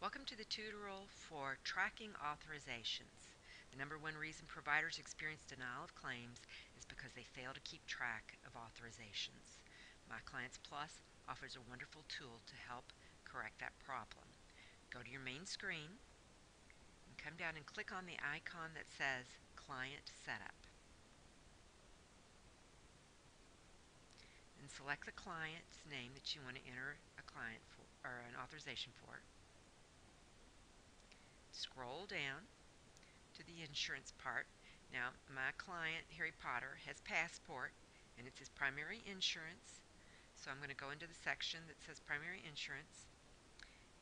Welcome to the tutorial for tracking authorizations. The number one reason providers experience denial of claims is because they fail to keep track of authorizations. My Clients Plus offers a wonderful tool to help correct that problem. Go to your main screen and come down and click on the icon that says Client Setup. And select the client's name that you want to enter a client for, or an authorization for. Scroll down to the insurance part. Now, my client, Harry Potter, has passport, and it's his primary insurance. So I'm going to go into the section that says primary insurance.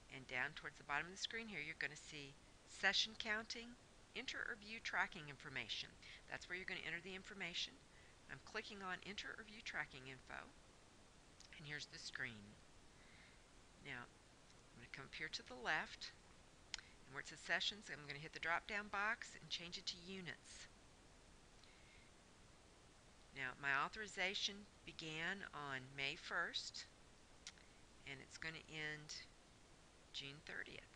And down towards the bottom of the screen here, you're going to see session counting, enter or view tracking information. That's where you're going to enter the information. I'm clicking on enter or view tracking info. And here's the screen. Now, I'm going to come up here to the left. Where it says sessions, I'm going to hit the drop down box and change it to units. Now, my authorization began on May 1st and it's going to end June 30th.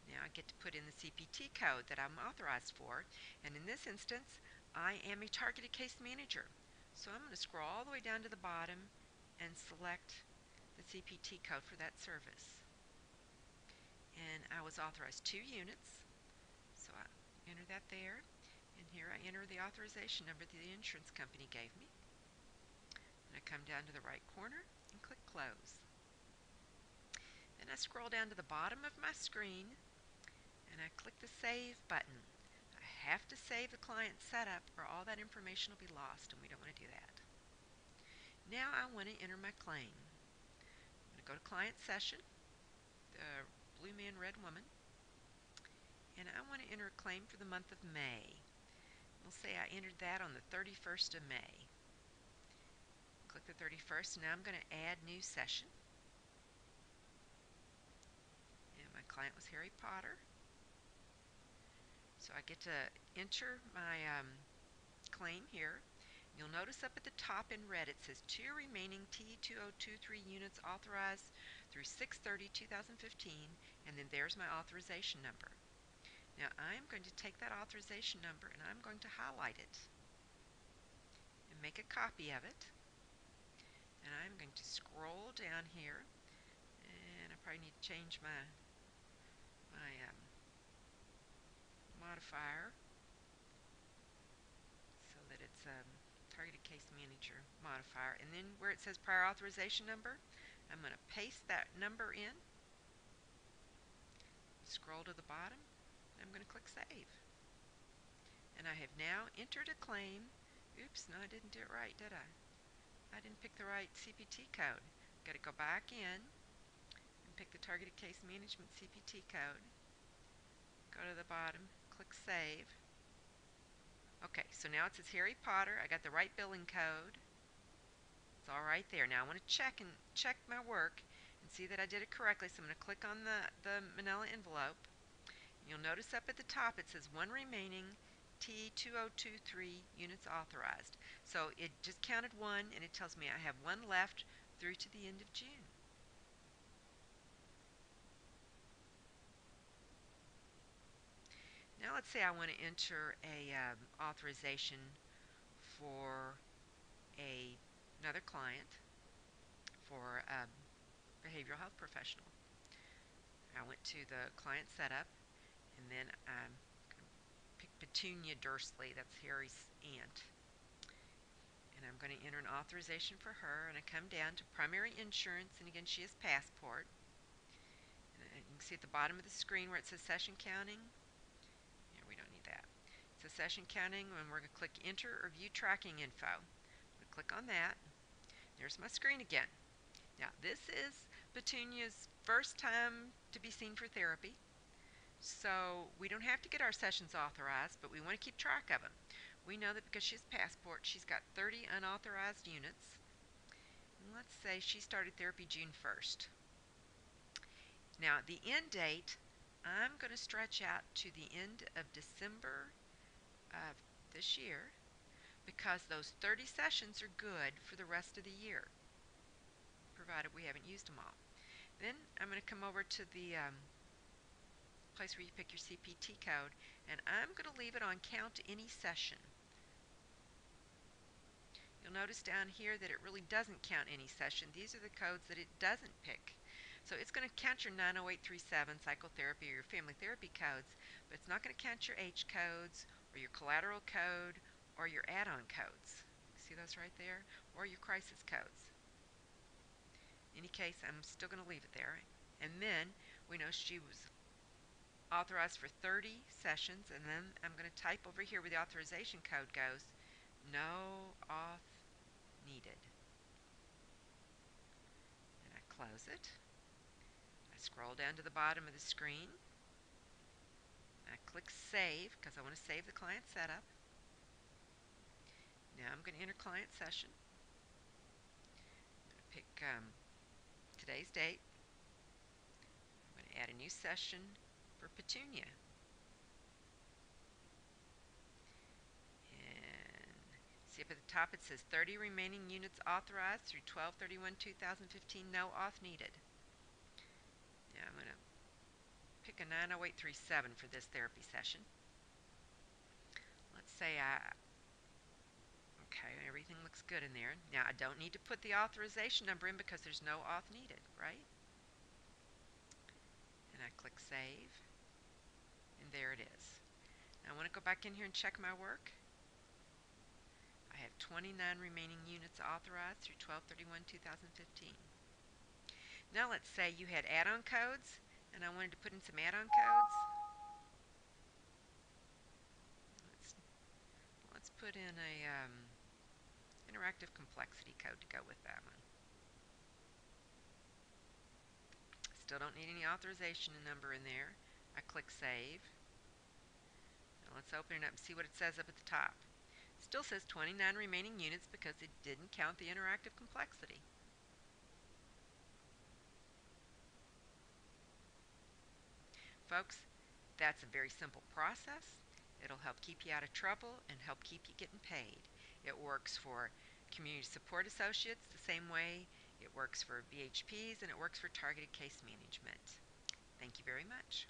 Now I get to put in the CPT code that I'm authorized for, and in this instance I am a targeted case manager. So I'm going to scroll all the way down to the bottom and select the CPT code for that service. And I was authorized 2 units, so I enter that there, and here I enter the authorization number that the insurance company gave me. And I come down to the right corner and click close. Then I scroll down to the bottom of my screen and I click the save button. I have to save the client setup or all that information will be lost, and we don't want to do that. Now I want to enter my claim. I'm going to go to client session, the blue man, red woman, and I want to enter a claim for the month of May. We'll say I entered that on the 31st of May. Click the 31st. Now I'm going to add new session. And my client was Harry Potter. So I get to enter my claim here. You'll notice up at the top in red it says 2 remaining T2023 units authorized through 6/30/2015, and then there's my authorization number. Now I'm going to take that authorization number and I'm going to highlight it and make a copy of it. And I'm going to scroll down here, and I probably need to change my modifier so that it's targeted case manager modifier. And then where it says prior authorization number, I'm going to paste that number in, scroll to the bottom, and I'm going to click save. And I have now entered a claim. Oops, no, I didn't do it right, did I? I didn't pick the right CPT code. Got to go back in and pick the targeted case management CPT code. Go to the bottom, click save. Okay, so now it says Harry Potter. I got the right billing code. It's all right there. Now I want to check my work and see that I did it correctly. So I'm going to click on the manila envelope. You'll notice up at the top it says 1 remaining T2023 units authorized. So it just counted 1, and it tells me I have 1 left through to the end of June. Now let's say I want to enter a authorization for another client for a behavioral health professional. I went to the client setup, and then I picked Petunia Dursley, that's Harry's aunt. And I'm going to enter an authorization for her, and I come down to primary insurance, and again she has passport. And you can see at the bottom of the screen where it says session counting. Yeah, we don't need that. It says session counting, and we're going to click enter or view tracking info. I'm going to click on that. There's my screen again. Now this is Petunia's first time to be seen for therapy, so we don't have to get our sessions authorized, but we want to keep track of them. We know that because she has passport, she's got 30 unauthorized units. And let's say she started therapy June 1st. Now the end date, I'm going to stretch out to the end of December of this year, because those 30 sessions are good for the rest of the year, provided we haven't used them all. Then I'm going to come over to the place where you pick your CPT code, and I'm going to leave it on count any session. You'll notice down here that it really doesn't count any session. These are the codes that it doesn't pick. So it's going to count your 90837 psychotherapy or your family therapy codes, but it's not going to count your H codes or your collateral code or your add-on codes. See those right there? Or your crisis codes. In any case, I'm still going to leave it there. And then we know she was authorized for 30 sessions, and then I'm going to type over here where the authorization code goes, no auth needed. And I close it. I scroll down to the bottom of the screen. I click save because I want to save the client setup. Now I'm going to enter client session. I'm going to pick today's date. I'm going to add a new session for Petunia. And see up at the top it says 30 remaining units authorized through 12/31/2015. No auth needed. Now I'm going to pick a 90837 for this therapy session. Let's say okay, everything looks good in there. Now I don't need to put the authorization number in because there's no auth needed, right? And I click save, and there it is. Now I want to go back in here and check my work. I have 29 remaining units authorized through 12/31/2015. Now let's say you had add-on codes, and I wanted to put in some add-on codes. Let's put in a interactive complexity code to go with that one. Still don't need any authorization number in there. I click save. Now let's open it up and see what it says up at the top. Still says 29 remaining units because it didn't count the interactive complexity. Folks, that's a very simple process. It'll help keep you out of trouble and help keep you getting paid. It works for community support associates the same way it works for VHPs, and it works for targeted case management. Thank you very much.